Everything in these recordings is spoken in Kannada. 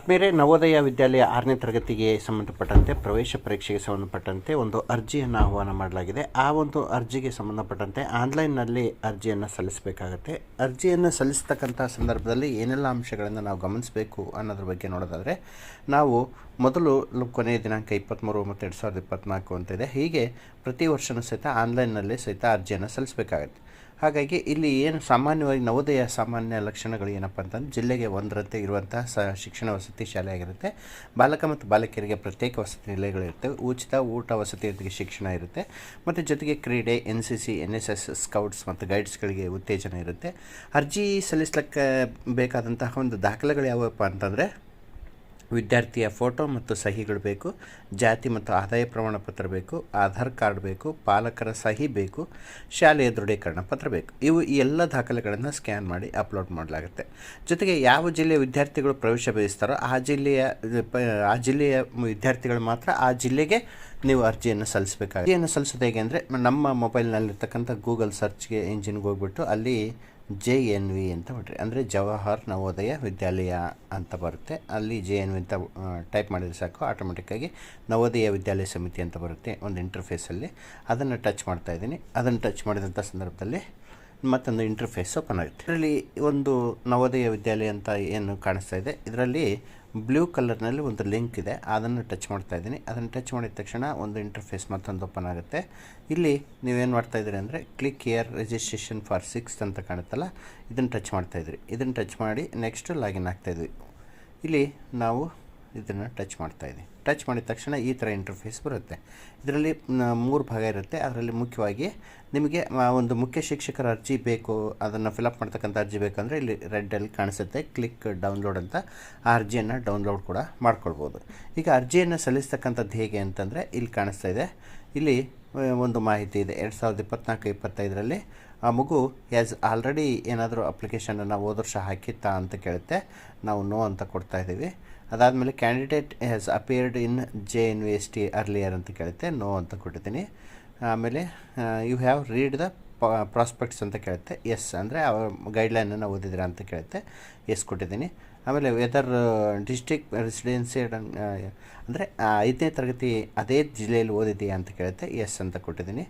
ಆತ್ಮೀಯರೇ, ನವೋದಯ ವಿದ್ಯಾಲಯ 6ನೇ ತರಗತಿಗೆ ಸಂಬಂಧಪಟ್ಟಂತೆ ಪ್ರವೇಶ ಪರೀಕ್ಷೆಗೆ ಸಂಬಂಧಪಟ್ಟಂತೆ ಒಂದು ಅರ್ಜಿಯನ್ನು ಆಹ್ವಾನ ಮಾಡಲಾಗಿದೆ. ಆ ಒಂದು ಅರ್ಜಿಗೆ ಸಂಬಂಧಪಟ್ಟಂತೆ ಆನ್ಲೈನ್ನಲ್ಲಿ ಅರ್ಜಿಯನ್ನು ಸಲ್ಲಿಸಬೇಕಾಗತ್ತೆ. ಅರ್ಜಿಯನ್ನು ಸಲ್ಲಿಸ್ತಕ್ಕಂಥ ಸಂದರ್ಭದಲ್ಲಿ ಏನೆಲ್ಲ ಅಂಶಗಳನ್ನು ನಾವು ಗಮನಿಸಬೇಕು ಅನ್ನೋದ್ರ ಬಗ್ಗೆ ನೋಡೋದಾದರೆ, ನಾವು ಮೊದಲು ಕೊನೆಯ ದಿನಾಂಕ 23/9/2024 ಅಂತಿದೆ. ಹೀಗೆ ಪ್ರತಿ ವರ್ಷವೂ ಸಹಿತ ಆನ್ಲೈನ್ನಲ್ಲಿ ಸಹಿತ ಅರ್ಜಿಯನ್ನು ಸಲ್ಲಿಸಬೇಕಾಗತ್ತೆ. ಹಾಗಾಗಿ ಇಲ್ಲಿ ಏನು ಸಾಮಾನ್ಯವಾಗಿ ನವೋದಯ ಸಾಮಾನ್ಯ ಲಕ್ಷಣಗಳು ಏನಪ್ಪ ಅಂತಂದರೆ, ಜಿಲ್ಲೆಗೆ ಒಂದರಂತೆ ಇರುವಂತಹ ಶಿಕ್ಷಣ ವಸತಿ ಶಾಲೆ ಆಗಿರುತ್ತೆ. ಬಾಲಕ ಮತ್ತು ಬಾಲಕಿಯರಿಗೆ ಪ್ರತ್ಯೇಕ ವಸತಿ ನಿಲಯಗಳಿರುತ್ತೆ. ಉಚಿತ ಊಟ ವಸತಿಯೊಂದಿಗೆ ಶಿಕ್ಷಣ ಇರುತ್ತೆ. ಮತ್ತು ಜೊತೆಗೆ ಕ್ರೀಡೆ, NCC, NSS, ಸ್ಕೌಟ್ಸ್ ಮತ್ತು ಗೈಡ್ಸ್ಗಳಿಗೆ ಉತ್ತೇಜನ ಇರುತ್ತೆ. ಅರ್ಜಿ ಸಲ್ಲಿಸಲಿಕ್ಕೆ ಬೇಕಾದಂತಹ ಒಂದು ದಾಖಲೆಗಳು ಯಾವಪ್ಪ ಅಂತಂದರೆ, ವಿದ್ಯಾರ್ಥಿಯ ಫೋಟೋ ಮತ್ತು ಸಹಿಗಳು ಬೇಕು, ಜಾತಿ ಮತ್ತು ಆದಾಯ ಪ್ರಮಾಣ ಪತ್ರ ಬೇಕು, ಆಧಾರ್ ಕಾರ್ಡ್ ಬೇಕು, ಪಾಲಕರ ಸಹಿ ಬೇಕು, ಶಾಲೆಯ ದೃಢೀಕರಣ ಪತ್ರ ಬೇಕು. ಈ ಎಲ್ಲ ದಾಖಲೆಗಳನ್ನು ಸ್ಕ್ಯಾನ್ ಮಾಡಿ ಅಪ್ಲೋಡ್ ಮಾಡಲಾಗುತ್ತೆ. ಜೊತೆಗೆ ಯಾವ ಜಿಲ್ಲೆಯ ವಿದ್ಯಾರ್ಥಿಗಳು ಪ್ರವೇಶ ಬಯಸ್ತಾರೋ ಆ ಜಿಲ್ಲೆಯ ವಿದ್ಯಾರ್ಥಿಗಳು ಮಾತ್ರ ಆ ಜಿಲ್ಲೆಗೆ ನೀವು ಅರ್ಜಿಯನ್ನು ಸಲ್ಲಿಸಬೇಕಾಗುತ್ತೆ. ಅರ್ಜಿಯನ್ನು ಸಲ್ಲಿಸೋದು ಹೇಗೆ ಅಂದರೆ, ನಮ್ಮ ಮೊಬೈಲ್ನಲ್ಲಿರ್ತಕ್ಕಂಥ ಗೂಗಲ್ ಸರ್ಚ್ಗೆ ಇಂಜಿನ್ಗೆ ಹೋಗ್ಬಿಟ್ಟು ಅಲ್ಲಿ JNV ಅಂತ ಹೊಡ್ರಿ, ಅಂದರೆ ಜವಾಹರ್ ನವೋದಯ ವಿದ್ಯಾಲಯ ಅಂತ ಬರುತ್ತೆ. ಅಲ್ಲಿ JNV ಅಂತ ಟೈಪ್ ಮಾಡಿದರೆ ಸಾಕು, ಆಟೋಮೆಟಿಕ್ಕಾಗಿ ನವೋದಯ ವಿದ್ಯಾಲಯ ಸಮಿತಿ ಅಂತ ಬರುತ್ತೆ ಒಂದು ಇಂಟರ್ಫೇಸಲ್ಲಿ. ಅದನ್ನು ಟಚ್ ಮಾಡ್ತಾಯಿದ್ದೀನಿ. ಅದನ್ನು ಟಚ್ ಮಾಡಿದಂಥ ಸಂದರ್ಭದಲ್ಲಿ ಮತ್ತೊಂದು ಇಂಟರ್ಫೇಸ್ ಓಪನ್ ಆಗುತ್ತೆ. ಇದರಲ್ಲಿ ಒಂದು ನವೋದಯ ವಿದ್ಯಾಲಯ ಅಂತ ಏನು ಕಾಣಿಸ್ತಾ ಇದೆ, ಇದರಲ್ಲಿ ಬ್ಲೂ ಕಲರ್ನಲ್ಲಿ ಒಂದು ಲಿಂಕ್ ಇದೆ. ಅದನ್ನು ಟಚ್ ಮಾಡ್ತಾಯಿದ್ದೀನಿ. ಅದನ್ನು ಟಚ್ ಮಾಡಿದ ತಕ್ಷಣ ಒಂದು ಇಂಟರ್ಫೇಸ್ ಮತ್ತೊಂದು ಓಪನ್ ಆಗುತ್ತೆ. ಇಲ್ಲಿ ನೀವೇನು ಮಾಡ್ತಾಯಿದ್ದೀರಿ ಅಂದರೆ, click here registration for 6th ಅಂತ ಕಾಣುತ್ತಲ್ಲ, ಇದನ್ನು ಟಚ್ ಮಾಡ್ತಾಯಿದ್ರಿ. ಇದನ್ನು ಟಚ್ ಮಾಡಿ ನೆಕ್ಸ್ಟ್ ಲಾಗಿನ್ ಆಗ್ತಾಯಿದ್ವಿ. ಇಲ್ಲಿ ನಾವು ಇದನ್ನು ಟಚ್ ಮಾಡ್ತಾಯಿದ್ವಿ. ಟಚ್ ಮಾಡಿದ ತಕ್ಷಣ ಈ ಥರ ಇಂಟರ್ಫೇಸ್ ಬರುತ್ತೆ. ಇದರಲ್ಲಿ 3 ಭಾಗ ಇರುತ್ತೆ. ಅದರಲ್ಲಿ ಮುಖ್ಯವಾಗಿ ನಿಮಗೆ ಒಂದು ಮುಖ್ಯ ಶಿಕ್ಷಕರ ಅರ್ಜಿ ಬೇಕು, ಅದನ್ನು ಫಿಲಪ್ ಮಾಡ್ತಕ್ಕಂಥ ಅರ್ಜಿ ಬೇಕಂದರೆ ಇಲ್ಲಿ ರೆಡ್ಡಲ್ಲಿ ಕಾಣಿಸುತ್ತೆ ಕ್ಲಿಕ್ ಡೌನ್ಲೋಡ್ ಅಂತ. ಆ ಅರ್ಜಿಯನ್ನು ಡೌನ್ಲೋಡ್ ಕೂಡ ಮಾಡ್ಕೊಳ್ಬೋದು. ಈಗ ಅರ್ಜಿಯನ್ನು ಸಲ್ಲಿಸ್ತಕ್ಕಂಥದ್ದು ಹೇಗೆ ಅಂತಂದರೆ, ಇಲ್ಲಿ ಕಾಣಿಸ್ತಾ ಇದೆ. ಇಲ್ಲಿ ಒಂದು ಮಾಹಿತಿ ಇದೆ. 2024-25ರಲ್ಲಿ ಆ ಮಗು ಆ್ಯಸ್ ಆಲ್ರೆಡಿ ಏನಾದರೂ ಅಪ್ಲಿಕೇಶನನ್ನು ಹೋದ ವರ್ಷ ಹಾಕಿತ್ತಾ ಅಂತ ಕೇಳುತ್ತೆ. ನಾವು ನೋ ಅಂತ ಕೊಡ್ತಾಯಿದ್ದೀವಿ. ಅದಾದಮೇಲೆ candidate has appeared in JNVST earlier ಅಂತ ಕೇಳುತ್ತೆ, ನೋ ಅಂತ ಕೊಟ್ಟಿದ್ದೀನಿ. ಆಮೇಲೆ you have read the prospectus ಅಂತ ಕೇಳುತ್ತೆ, ಎಸ್ ಅಂದರೆ ಅವ್ರ ಗೈಡ್ಲೈನನ್ನು ಓದಿದ್ದೀರಾ ಅಂತ ಕೇಳುತ್ತೆ, ಎಸ್ ಕೊಟ್ಟಿದ್ದೀನಿ. ಆಮೇಲೆ ವೆದರ್ ಡಿಸ್ಟ್ರಿಕ್ಟ್ ರೆಸಿಡೆನ್ಸಿ ಅಂದರೆ 5ನೇ ತರಗತಿ ಅದೇ ಜಿಲ್ಲೆಯಲ್ಲಿ ಓದಿದೆಯಾ ಅಂತ ಕೇಳುತ್ತೆ, ಎಸ್ ಅಂತ ಕೊಟ್ಟಿದ್ದೀನಿ.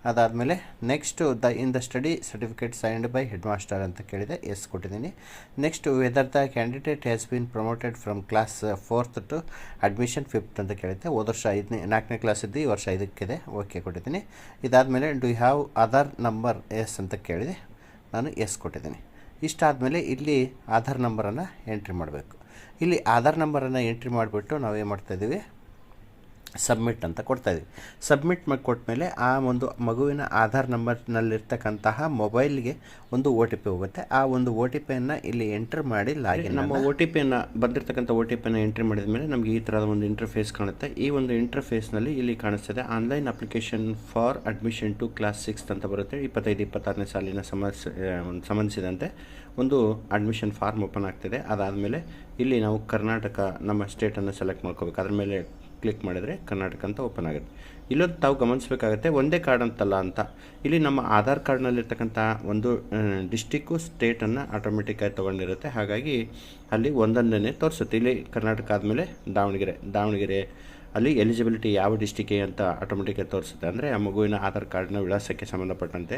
ಅದಾದಮೇಲೆ next in the study certificate signed by headmaster ಅಂತ ಕೇಳಿದೆ, ಎಸ್ ಕೊಟ್ಟಿದ್ದೀನಿ. Next whether the candidate has been promoted from class 4th to admission 5th ಅಂತ ಕೇಳುತ್ತೆ. ಹೋದ ವರ್ಷ 4ನೇ ಕ್ಲಾಸ್ ಇದ್ದು ಈ ವರ್ಷ 5ಕ್ಕಿದೆ, ಓಕೆ ಕೊಟ್ಟಿದ್ದೀನಿ. ಇದಾದಮೇಲೆ do you have other number, yes ಅಂತ ಕೇಳಿದೆ, ನಾನು ಎಸ್ ಕೊಟ್ಟಿದ್ದೀನಿ. ಇಷ್ಟಾದಮೇಲೆ ಇಲ್ಲಿ ಆಧಾರ್ ನಂಬರನ್ನು ಎಂಟ್ರಿ ಮಾಡಬೇಕು. ಇಲ್ಲಿ ಆಧಾರ್ ನಂಬರನ್ನು ಎಂಟ್ರಿ ಮಾಡಿಬಿಟ್ಟು ನಾವೇನು ಮಾಡ್ತಾಯಿದ್ದೀವಿ, ಸಬ್ಮಿಟ್ ಅಂತ ಕೊಡ್ತಾಯಿದ್ದೀವಿ. ಸಬ್ಮಿಟ್ ಮಾಡಿ ಕೊಟ್ಟಮೇಲೆ ಆ ಒಂದು ಮಗುವಿನ ಆಧಾರ್ ನಂಬರ್ನಲ್ಲಿರ್ತಕ್ಕಂತಹ ಮೊಬೈಲ್ಗೆ ಒಂದು OTP ಹೋಗುತ್ತೆ. ಆ ಒಂದು OTPಯನ್ನು ಇಲ್ಲಿ ಎಂಟ್ರ್ ಮಾಡಿ ಲಾಗಿನ್. ನಮ್ಮ OTPಯನ್ನು ಬಂದಿರತಕ್ಕಂಥ OTPಯನ್ನು ಎಂಟ್ರಿ ಮಾಡಿದ ಮೇಲೆ ನಮಗೆ ಈ ಥರದ ಒಂದು ಇಂಟರ್ಫೇಸ್ ಕಾಣುತ್ತೆ. ಈ ಒಂದು ಇಂಟರ್ಫೇಸ್ನಲ್ಲಿ ಇಲ್ಲಿ ಕಾಣಿಸ್ತದೆ online application for admission to class 6th ಅಂತ ಬರುತ್ತೆ. 25-26ನೇ ಸಾಲಿನ ಸಂಬಂಧಿಸಿದಂತೆ ಒಂದು ಅಡ್ಮಿಷನ್ ಫಾರ್ಮ್ ಓಪನ್ ಆಗ್ತಿದೆ. ಅದಾದಮೇಲೆ ಇಲ್ಲಿ ನಾವು ಕರ್ನಾಟಕ ನಮ್ಮ ಸ್ಟೇಟನ್ನು ಸೆಲೆಕ್ಟ್ ಮಾಡ್ಕೋಬೇಕು. ಅದ್ರ ಮೇಲೆ ಕ್ಲಿಕ್ ಮಾಡಿದರೆ ಕರ್ನಾಟಕ ಅಂತ ಓಪನ್ ಆಗುತ್ತೆ. ಇಲ್ಲೊಂದು ತಾವು ಗಮನಿಸಬೇಕಾಗತ್ತೆ, ಒಂದೇ ಕಾರ್ಡ್ ಅಂತಲ್ಲ ಅಂತ. ಇಲ್ಲಿ ನಮ್ಮ ಆಧಾರ್ ಕಾರ್ಡ್ನಲ್ಲಿರ್ತಕ್ಕಂಥ ಒಂದು ಡಿಸ್ಟಿಕ್ಕು ಸ್ಟೇಟನ್ನು ಆಟೋಮೆಟಿಕ್ಕಾಗಿ ತೊಗೊಂಡಿರುತ್ತೆ. ಹಾಗಾಗಿ ಅಲ್ಲಿ ಒಂದೊಂದನ್ನೇ ತೋರಿಸುತ್ತೆ. ಇಲ್ಲಿ ಕರ್ನಾಟಕ ಆದಮೇಲೆ ದಾವಣಗೆರೆ ಅಲ್ಲಿ ಎಲಿಜಿಬಿಲಿಟಿ ಯಾವ ಡಿಸ್ಟಿಕ್ಗೆ ಅಂತ ಆಟೋಮೆಟಿಕ್ಕಾಗಿ ತೋರಿಸುತ್ತೆ. ಅಂದರೆ ಆ ಮಗುವಿನ ಆಧಾರ್ ಕಾರ್ಡ್ನ ವಿಳಾಸಕ್ಕೆ ಸಂಬಂಧಪಟ್ಟಂತೆ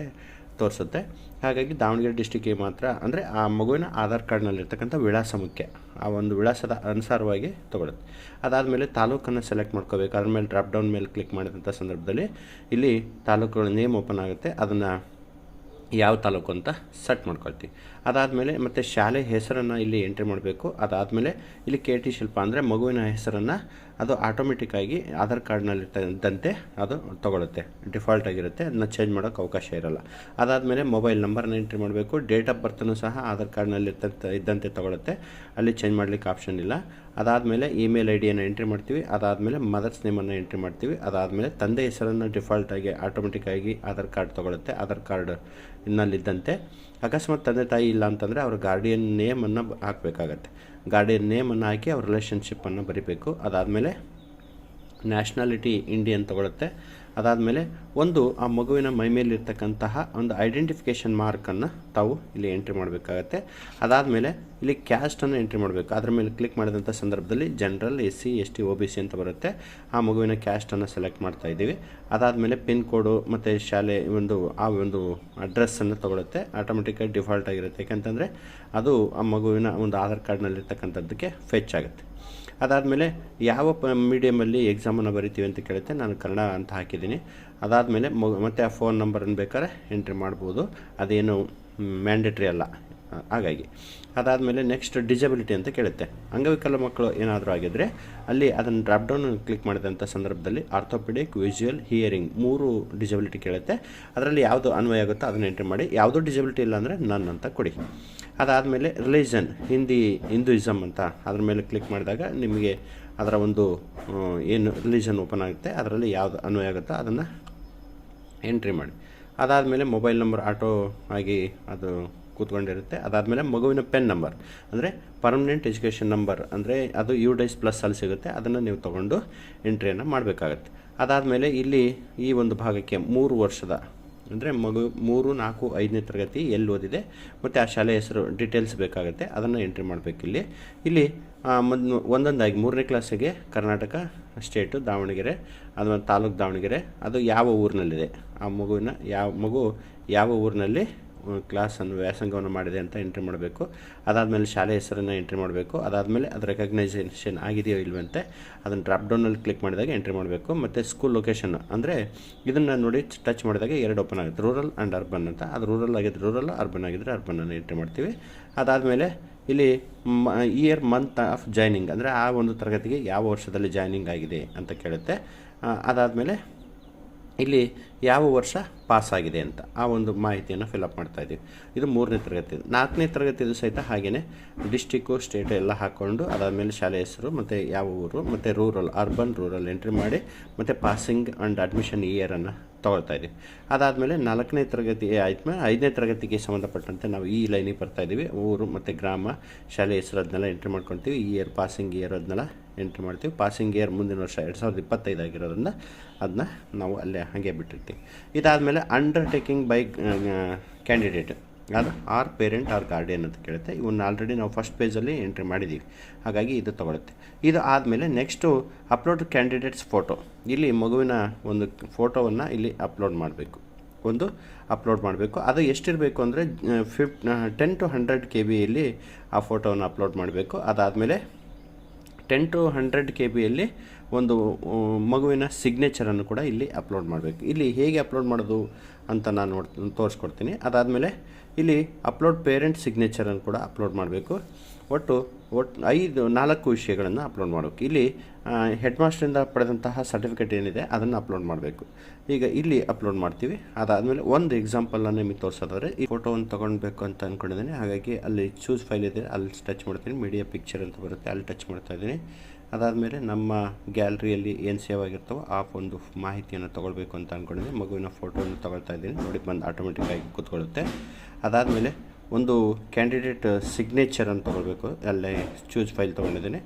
ತೋರಿಸುತ್ತೆ. ಹಾಗಾಗಿ ದಾವಣಗೆರೆ ಡಿಸ್ಟಿಕ್ಕಿಗೆ ಮಾತ್ರ, ಅಂದರೆ ಆ ಮಗುವಿನ ಆಧಾರ್ ಕಾರ್ಡ್ನಲ್ಲಿರ್ತಕ್ಕಂಥ ವಿಳಾಸ ಮುಖ್ಯ. ಆ ಒಂದು ವಿಳಾಸದ ಅನುಸಾರವಾಗಿ ತೊಗೊಳುತ್ತೆ. ಅದಾದಮೇಲೆ ತಾಲೂಕನ್ನು ಸೆಲೆಕ್ಟ್ ಮಾಡ್ಕೋಬೇಕು. ಅದ್ರ ಮೇಲೆ ಡ್ರಾಪ್ ಡೌನ್ ಮೇಲೆ ಕ್ಲಿಕ್ ಮಾಡಿದಂಥ ಸಂದರ್ಭದಲ್ಲಿ ಇಲ್ಲಿ ತಾಲೂಕುಗಳ ನೇಮ್ ಓಪನ್ ಆಗುತ್ತೆ. ಅದನ್ನು ಯಾವ ತಾಲೂಕು ಅಂತ ಸೆಟ್ ಮಾಡ್ಕೊಳ್ತೀವಿ. ಅದಾದಮೇಲೆ ಮತ್ತು ಶಾಲೆ ಹೆಸರನ್ನು ಇಲ್ಲಿ ಎಂಟ್ರಿ ಮಾಡಬೇಕು. ಅದಾದಮೇಲೆ ಇಲ್ಲಿ KT ಶಿಲ್ಪ ಅಂದರೆ ಮಗುವಿನ ಹೆಸರನ್ನು ಅದು ಆಟೋಮೆಟಿಕ್ಕಾಗಿ ಆಧಾರ್ ಕಾರ್ಡ್ನಲ್ಲಿದ್ದಂತೆ ಅದು ತೊಗೊಳುತ್ತೆ, ಡಿಫಾಲ್ಟ್ ಆಗಿರುತ್ತೆ. ಅದನ್ನ ಚೇಂಜ್ ಮಾಡೋಕ್ಕೆ ಅವಕಾಶ ಇರೋಲ್ಲ. ಅದಾದಮೇಲೆ ಮೊಬೈಲ್ ನಂಬರನ್ನು ಎಂಟ್ರಿ ಮಾಡಬೇಕು. ಡೇಟ್ ಆಫ್ ಬರ್ತನ್ನು ಸಹ ಆಧಾರ್ ಕಾರ್ಡ್ನಲ್ಲಿ ಇದ್ದಂತೆ ತೊಗೊಳುತ್ತೆ, ಅಲ್ಲಿ ಚೇಂಜ್ ಮಾಡಲಿಕ್ಕೆ ಆಪ್ಷನ್ ಇಲ್ಲ. ಅದಾದಮೇಲೆ ಇಮೇಲ್ IDಯನ್ನು ಎಂಟ್ರಿ ಮಾಡ್ತೀವಿ. ಅದಾದಮೇಲೆ ಮದರ್ಸ್ ನೇಮನ್ನು ಎಂಟ್ರಿ ಮಾಡ್ತೀವಿ. ಅದಾದಮೇಲೆ ತಂದೆ ಹೆಸರನ್ನು ಡಿಫಾಲ್ಟಾಗಿ ಆಟೋಮೆಟಿಕ್ಕಾಗಿ ಆಧಾರ್ ಕಾರ್ಡ್ ತೊಗೊಳುತ್ತೆ, ಆಧಾರ್ ಕಾರ್ಡ್ ಇನ್ನಲ್ಲಿದ್ದಂತೆ. ಅಕಸ್ಮಾತ್ ತಂದೆ ತಾಯಿ ಇಲ್ಲ ಅಂತಂದರೆ ಅವ್ರ ಗಾರ್ಡಿಯನ್ ನೇಮನ್ನು ಹಾಕಬೇಕಾಗತ್ತೆ. ಗಾರ್ಡಿಯನ್ ನೇಮನ್ನು ಹಾಕಿ ಅವ್ರ ರಿಲೇಷನ್ಶಿಪ್ಪನ್ನು ಬರೀಬೇಕು. ಅದಾದಮೇಲೆ ನ್ಯಾಷನಾಲಿಟಿ ಇಂಡಿಯನ್ ತೊಗೊಳುತ್ತೆ. ಅದಾದಮೇಲೆ ಒಂದು ಆ ಮಗುವಿನ ಮೈ ಮೇಲಿರ್ತಕ್ಕಂತಹ ಒಂದು ಐಡೆಂಟಿಫಿಕೇಷನ್ ಮಾರ್ಕನ್ನು ತಾವು ಇಲ್ಲಿ ಎಂಟ್ರಿ ಮಾಡಬೇಕಾಗತ್ತೆ. ಅದಾದಮೇಲೆ ಇಲ್ಲಿ ಕ್ಯಾಸ್ಟನ್ನು ಎಂಟ್ರಿ ಮಾಡಬೇಕು. ಅದರ ಮೇಲೆ ಕ್ಲಿಕ್ ಮಾಡಿದಂಥ ಸಂದರ್ಭದಲ್ಲಿ ಜನರಲ್, SC, ST, OBC ಅಂತ ಬರುತ್ತೆ. ಆ ಮಗುವಿನ ಕ್ಯಾಸ್ಟನ್ನು ಸೆಲೆಕ್ಟ್ ಮಾಡ್ತಾ ಇದ್ದೀವಿ. ಅದಾದಮೇಲೆ ಪಿನ್ ಕೋಡು ಮತ್ತು ಶಾಲೆ ಆ ಒಂದು ಅಡ್ರೆಸ್ಸನ್ನು ತೊಗೊಳುತ್ತೆ. ಆಟೋಮೆಟಿಕ್ಕಾಗಿ ಡಿಫಾಲ್ಟ್ ಆಗಿರುತ್ತೆ, ಯಾಕಂತಂದರೆ ಅದು ಆ ಮಗುವಿನ ಒಂದು ಆಧಾರ್ ಕಾರ್ಡ್ನಲ್ಲಿರ್ತಕ್ಕಂಥದ್ದಕ್ಕೆ ಫೆಚ್ ಆಗುತ್ತೆ. ಅದಾದಮೇಲೆ ಯಾವ ಮೀಡಿಯಮಲ್ಲಿ ಎಕ್ಸಾಮನ್ನು ಬರಿತೀವಿ ಅಂತ ಕೇಳುತ್ತೆ. ನಾನು ಕನ್ನಡ ಅಂತ ಹಾಕಿದ್ದೀನಿ. ಅದಾದಮೇಲೆ ಮತ್ತು ಆ ಫೋನ್ ನಂಬರನ್ನು ಬೇಕಾದ್ರೆ ಎಂಟ್ರಿ ಮಾಡ್ಬೋದು, ಅದೇನು ಮ್ಯಾಂಡೇಟ್ರಿ ಅಲ್ಲ. ಹಾಗಾಗಿ ಅದಾದಮೇಲೆ ನೆಕ್ಸ್ಟ್ ಡಿಸಬಿಲಿಟಿ ಅಂತ ಕೇಳುತ್ತೆ. ಅಂಗವಿಕಲ ಮಕ್ಕಳು ಏನಾದರೂ ಆಗಿದ್ದರೆ ಅಲ್ಲಿ ಅದನ್ನು ಡ್ರಾಪ್ಡೌನ್ ಕ್ಲಿಕ್ ಮಾಡಿದಂಥ ಸಂದರ್ಭದಲ್ಲಿ ಆರ್ಥೋಪೆಡಿಕ್, ವಿಜುವಲ್, ಹಿಯರಿಂಗ್ 3 ಡಿಸಬಿಲಿಟಿ ಕೇಳುತ್ತೆ. ಅದರಲ್ಲಿ ಯಾವುದು ಅನ್ವಯ ಆಗುತ್ತೋ ಅದನ್ನು ಎಂಟ್ರಿ ಮಾಡಿ. ಯಾವುದೂ ಡಿಸಬಿಲಿಟಿ ಇಲ್ಲ ಅಂದರೆ ನನ್ ಅಂತ ಕೊಡಿ. ಅದಾದಮೇಲೆ ರಿಲಿಜನ್, ಹಿಂದೂಯಿಸಮ್ ಅಂತ ಅದ್ರ ಮೇಲೆ ಕ್ಲಿಕ್ ಮಾಡಿದಾಗ ನಿಮಗೆ ಅದರ ಒಂದು ಏನು ರಿಲಿಜನ್ ಓಪನ್ ಆಗುತ್ತೆ, ಅದರಲ್ಲಿ ಯಾವುದು ಅನ್ವಯ ಆಗುತ್ತೋ ಅದನ್ನು ಎಂಟ್ರಿ ಮಾಡಿ. ಅದಾದಮೇಲೆ ಮೊಬೈಲ್ ನಂಬರ್ ಆಟೋ ಆಗಿ ಅದು ಕೂತ್ಕೊಂಡಿರುತ್ತೆ. ಅದಾದಮೇಲೆ ಮಗುವಿನ ಪೆನ್ ನಂಬರ್ ಅಂದರೆ ಪರ್ಮನೆಂಟ್ ಎಜುಕೇಷನ್ ನಂಬರ್ ಅಂದರೆ ಅದು UDICE ಪ್ಲಸ್ ಅಲ್ಲಿ ಸಿಗುತ್ತೆ, ಅದನ್ನು ನೀವು ತೊಗೊಂಡು ಎಂಟ್ರಿಯನ್ನು ಮಾಡಬೇಕಾಗತ್ತೆ. ಅದಾದಮೇಲೆ ಇಲ್ಲಿ ಈ ಒಂದು ಭಾಗಕ್ಕೆ 3 ವರ್ಷದ ಅಂದರೆ ಮಗು 3, 4, 5ನೇ ತರಗತಿ ಎಲ್ಲಿ ಓದಿದೆ ಮತ್ತು ಆ ಶಾಲೆ ಹೆಸರು ಡೀಟೇಲ್ಸ್ ಬೇಕಾಗುತ್ತೆ, ಅದನ್ನು ಎಂಟ್ರಿ ಮಾಡಬೇಕು. ಇಲ್ಲಿ ಒಂದೊಂದಾಗಿ 3ನೇ ಕ್ಲಾಸಿಗೆ ಕರ್ನಾಟಕ ಸ್ಟೇಟು ದಾವಣಗೆರೆ, ಅದು ತಾಲೂಕು ದಾವಣಗೆರೆ, ಅದು ಯಾವ ಊರಿನಲ್ಲಿದೆ, ಆ ಮಗುವಿನ ಯಾವ ಊರಿನಲ್ಲಿ ಕ್ಲಾಸನ್ನು ವ್ಯಾಸಂಗವನ್ನು ಮಾಡಿದೆ ಅಂತ ಎಂಟ್ರಿ ಮಾಡಬೇಕು. ಅದಾದಮೇಲೆ ಶಾಲೆ ಹೆಸರನ್ನು ಎಂಟ್ರಿ ಮಾಡಬೇಕು. ಅದಾದಮೇಲೆ ಅದು ರೆಕಗ್ನೈಸೇಷನ್ ಆಗಿದೆಯೋ ಇಲ್ವಂತೆ ಅದನ್ನು ಡ್ರಾಪ್ಡೌನಲ್ಲಿ ಕ್ಲಿಕ್ ಮಾಡಿದಾಗ ಎಂಟ್ರಿ ಮಾಡಬೇಕು. ಮತ್ತು ಸ್ಕೂಲ್ ಲೊಕೇಶನ್ ಅಂದರೆ ಇದನ್ನು ನೋಡಿ ಟಚ್ ಮಾಡಿದಾಗ 2 ಓಪನ್ ಆಗುತ್ತೆ, ರೂರಲ್ ಆ್ಯಂಡ್ ಅರ್ಬನ್ ಅಂತ. ಅದು ರೂರಲ್ ಆಗಿದ್ದರೆ ರೂರಲ್, ಅರ್ಬನ್ ಆಗಿದ್ದರೆ ಅರ್ಬನನ್ನು ಎಂಟ್ರಿ ಮಾಡ್ತೀವಿ. ಅದಾದಮೇಲೆ ಇಲ್ಲಿ ಇಯರ್, ಮಂತ್ ಆಫ್ ಜಾಯ್ನಿಂಗ್ ಅಂದರೆ ಆ ಒಂದು ತರಗತಿಗೆ ಯಾವ ವರ್ಷದಲ್ಲಿ ಜಾಯ್ನಿಂಗ್ ಆಗಿದೆ ಅಂತ ಕೇಳುತ್ತೆ. ಅದಾದಮೇಲೆ ಇಲ್ಲಿ ಯಾವ ವರ್ಷ ಪಾಸ್ ಆಗಿದೆ ಅಂತ ಆ ಒಂದು ಮಾಹಿತಿಯನ್ನು ಫಿಲಪ್ ಮಾಡ್ತಾಯಿದ್ದೀವಿ. ಇದು 3ನೇ ತರಗತಿ. 4ನೇ ತರಗತಿದು ಸಹಿತ ಹಾಗೆಯೇ ಡಿಸ್ಟಿಕ್ಕು, ಸ್ಟೇಟು ಎಲ್ಲ ಹಾಕ್ಕೊಂಡು ಅದಾದಮೇಲೆ ಶಾಲೆ ಹೆಸರು ಮತ್ತು ಯಾವ ಊರು ಮತ್ತು ರೂರಲ್, ಅರ್ಬನ್, ರೂರಲ್ ಎಂಟ್ರಿ ಮಾಡಿ ಮತ್ತು ಪಾಸಿಂಗ್ ಆ್ಯಂಡ್ ಅಡ್ಮಿಷನ್ ಇಯರನ್ನು ತೊಗೊಳ್ತಾ ಇದ್ದೀವಿ. ಅದಾದಮೇಲೆ 4ನೇ ತರಗತಿ ಆದಮೇಲೆ 5ನೇ ತರಗತಿಗೆ ಸಂಬಂಧಪಟ್ಟಂತೆ ನಾವು ಈ ಲೈನಿಗೆ ಬರ್ತಾಯಿದ್ದೀವಿ. ಊರು ಮತ್ತು ಗ್ರಾಮ, ಶಾಲೆ ಹೆಸರು ಅದನ್ನೆಲ್ಲ ಎಂಟ್ರಿ ಮಾಡ್ಕೊಳ್ತೀವಿ. ಇಯರ್, ಪಾಸಿಂಗ್ ಇಯರ್ ಅದನ್ನೆಲ್ಲ ಎಂಟ್ರಿ ಮಾಡ್ತೀವಿ. ಪಾಸಿಂಗ್ ಇಯರ್ ಮುಂದಿನ ವರ್ಷ 2025 ಆಗಿರೋದ್ರಿಂದ ಅದನ್ನ ನಾವು ಅಲ್ಲೇ ಹಾಗೆ ಬಿಟ್ಟಿರ್ತೀವಿ. ಇದಾದಮೇಲೆ ಅಂಡರ್ಟೇಕಿಂಗ್ ಬೈ ಕ್ಯಾಂಡಿಡೇಟ್, ಅದು ಆರ್ ಪೇರೆಂಟ್ ಆರ್ ಗಾರ್ಡಿಯನ್ ಅಂತ ಕೇಳುತ್ತೆ. ಇವನ್ನ ಆಲ್ರೆಡಿ ನಾವು ಫಸ್ಟ್ ಪೇಜಲ್ಲಿ ಎಂಟ್ರಿ ಮಾಡಿದ್ದೀವಿ, ಹಾಗಾಗಿ ಇದು ತೊಗೊಳುತ್ತೆ. ಇದು ಆದಮೇಲೆ ನೆಕ್ಸ್ಟು ಅಪ್ಲೋಡ್ ಕ್ಯಾಂಡಿಡೇಟ್ಸ್ ಫೋಟೋ. ಇಲ್ಲಿ ಮಗುವಿನ ಒಂದು ಫೋಟೋವನ್ನು ಇಲ್ಲಿ ಅಪ್ಲೋಡ್ ಮಾಡಬೇಕು. ಅದು ಎಷ್ಟಿರಬೇಕು ಅಂದರೆ 10 to 100 KB ಆ ಫೋಟೋವನ್ನು ಅಪ್ಲೋಡ್ ಮಾಡಬೇಕು. ಅದಾದಮೇಲೆ 10 to 100 KB ಒಂದು ಮಗುವಿನ ಸಿಗ್ನೇಚರನ್ನು ಕೂಡ ಇಲ್ಲಿ ಅಪ್ಲೋಡ್ ಮಾಡಬೇಕು. ಇಲ್ಲಿ ಹೇಗೆ ಅಪ್ಲೋಡ್ ಮಾಡೋದು ಅಂತ ನಾನು ತೋರಿಸ್ಕೊಡ್ತೀನಿ. ಅದಾದಮೇಲೆ ಇಲ್ಲಿ ಅಪ್ಲೋಡ್ ಪೇರೆಂಟ್ ಸಿಗ್ನೇಚರನ್ನು ಕೂಡ ಅಪ್ಲೋಡ್ ಮಾಡಬೇಕು. ಒಟ್ಟು 4 ವಿಷಯಗಳನ್ನು ಅಪ್ಲೋಡ್ ಮಾಡಬೇಕು. ಇಲ್ಲಿ ಹೆಡ್ ಮಾಸ್ಟರಿಂದ ಪಡೆದಂತಹ ಸರ್ಟಿಫಿಕೇಟ್ ಏನಿದೆ ಅದನ್ನು ಅಪ್ಲೋಡ್ ಮಾಡಬೇಕು. ಈಗ ಇಲ್ಲಿ ಅಪ್ಲೋಡ್ ಮಾಡ್ತೀವಿ. ಅದಾದಮೇಲೆ ಒಂದು ಎಕ್ಸಾಂಪಲನ್ನು ನಿಮಗೆ ತೋರಿಸೋದಾದರೆ ಈ ಫೋಟೋವನ್ನು ತೊಗೊಳ್ಬೇಕು ಅಂತ ಅಂದ್ಕೊಂಡಿದ್ದೀನಿ. ಹಾಗಾಗಿ ಅಲ್ಲಿ ಚೂಸ್ ಫೈಲ್ ಇದೆ, ಅಲ್ಲಿ ಟಚ್ ಮಾಡ್ತೀನಿ. ಮೀಡಿಯಾ ಪಿಕ್ಚರ್ ಅಂತ ಬರುತ್ತೆ, ಅಲ್ಲಿ ಟಚ್ ಮಾಡ್ತಾಯಿದ್ದೀನಿ. ಅದಾದಮೇಲೆ ನಮ್ಮ ಗ್ಯಾಲರಿಯಲ್ಲಿ ಏನು ಸೇವ್ ಆಗಿರ್ತವೋ ಆ ಒಂದು ಮಾಹಿತಿಯನ್ನು ತೊಗೊಳ್ಬೇಕು ಅಂತ ಅಂದ್ಕೊಂಡಿದ್ದೀನಿ. ಮಗುವಿನ ಫೋಟೋವನ್ನು ತೊಗೊಳ್ತಾ ಇದ್ದೀನಿ, ನೋಡಿ ಬಂದು ಆಟೋಮೆಟಿಕ್ಕಾಗಿ ಕೂತ್ಕೊಳ್ಳುತ್ತೆ. ಅದಾದಮೇಲೆ ಒಂದು ಕ್ಯಾಂಡಿಡೇಟ್ ಸಿಗ್ನೇಚರ್ ಅಂತ ತೊಗೊಳ್ಬೇಕು, ಅಲ್ಲೇ ಚೂಸ್ ಫೈಲ್ ತೊಗೊಂಡಿದ್ದೀನಿ.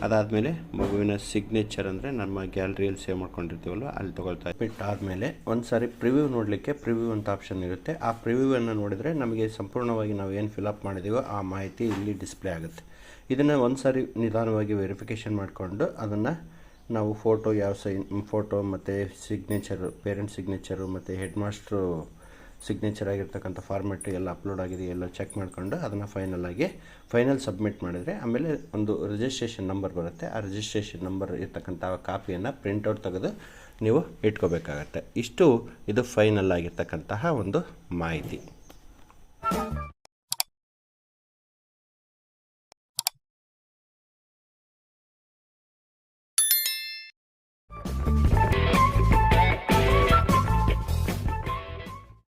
ಅದಾದಮೇಲೆ ಮಗುವಿನ ಸಿಗ್ನೇಚರ್ ಅಂದರೆ ನಮ್ಮ ಗ್ಯಾಲರಿಯಲ್ಲಿ ಸೇವ್ ಮಾಡ್ಕೊಂಡಿರ್ತೀವಲ್ವ ಅಲ್ಲಿ ತೊಗೊಳ್ತಾ ಆದಮೇಲೆ ಒಂದು ಸಾರಿ ಪ್ರಿವ್ಯೂ ನೋಡಲಿಕ್ಕೆ ಪ್ರಿವ್ಯೂ ಅಂತ ಆಪ್ಷನ್ ಇರುತ್ತೆ. ಆ ಪ್ರಿವ್ಯೂವನ್ನು ನೋಡಿದರೆ ನಮಗೆ ಸಂಪೂರ್ಣವಾಗಿ ನಾವು ಏನು ಫಿಲಪ್ ಮಾಡಿದ್ದೀವೋ ಆ ಮಾಹಿತಿ ಇಲ್ಲಿ ಡಿಸ್ಪ್ಲೇ ಆಗುತ್ತೆ. ಇದನ್ನು ಒಂದು ಸಾರಿ ನಿಧಾನವಾಗಿ ವೆರಿಫಿಕೇಷನ್ ಮಾಡಿಕೊಂಡು ಅದನ್ನು ನಾವು ಫೋಟೋ ಮತ್ತು ಸಿಗ್ನೇಚರು, ಪೇರೆಂಟ್ ಸಿಗ್ನೇಚರು ಮತ್ತು ಹೆಡ್ ಮಾಸ್ಟ್ರು ಸಿಗ್ನೇಚರ್ ಆಗಿರ್ತಕ್ಕಂಥ ಫಾರ್ಮೆಟ್ ಎಲ್ಲ ಅಪ್ಲೋಡ್ ಆಗಿದೆ ಎಲ್ಲ ಚೆಕ್ ಮಾಡಿಕೊಂಡು ಅದನ್ನು ಫೈನಲ್ ಸಬ್ಮಿಟ್ ಮಾಡಿದರೆ ಆಮೇಲೆ ಒಂದು ರಿಜಿಸ್ಟ್ರೇಷನ್ ನಂಬರ್ ಬರುತ್ತೆ. ಆ ರಿಜಿಸ್ಟ್ರೇಷನ್ ನಂಬರ್ ಇರ್ತಕ್ಕಂಥ ಕಾಪಿಯನ್ನು ಪ್ರಿಂಟೌಟ್ ತೆಗೆದು ನೀವು ಇಟ್ಕೋಬೇಕಾಗತ್ತೆ. ಇದು ಫೈನಲ್ ಆಗಿರ್ತಕ್ಕಂತಹ ಒಂದು ಮಾಹಿತಿ.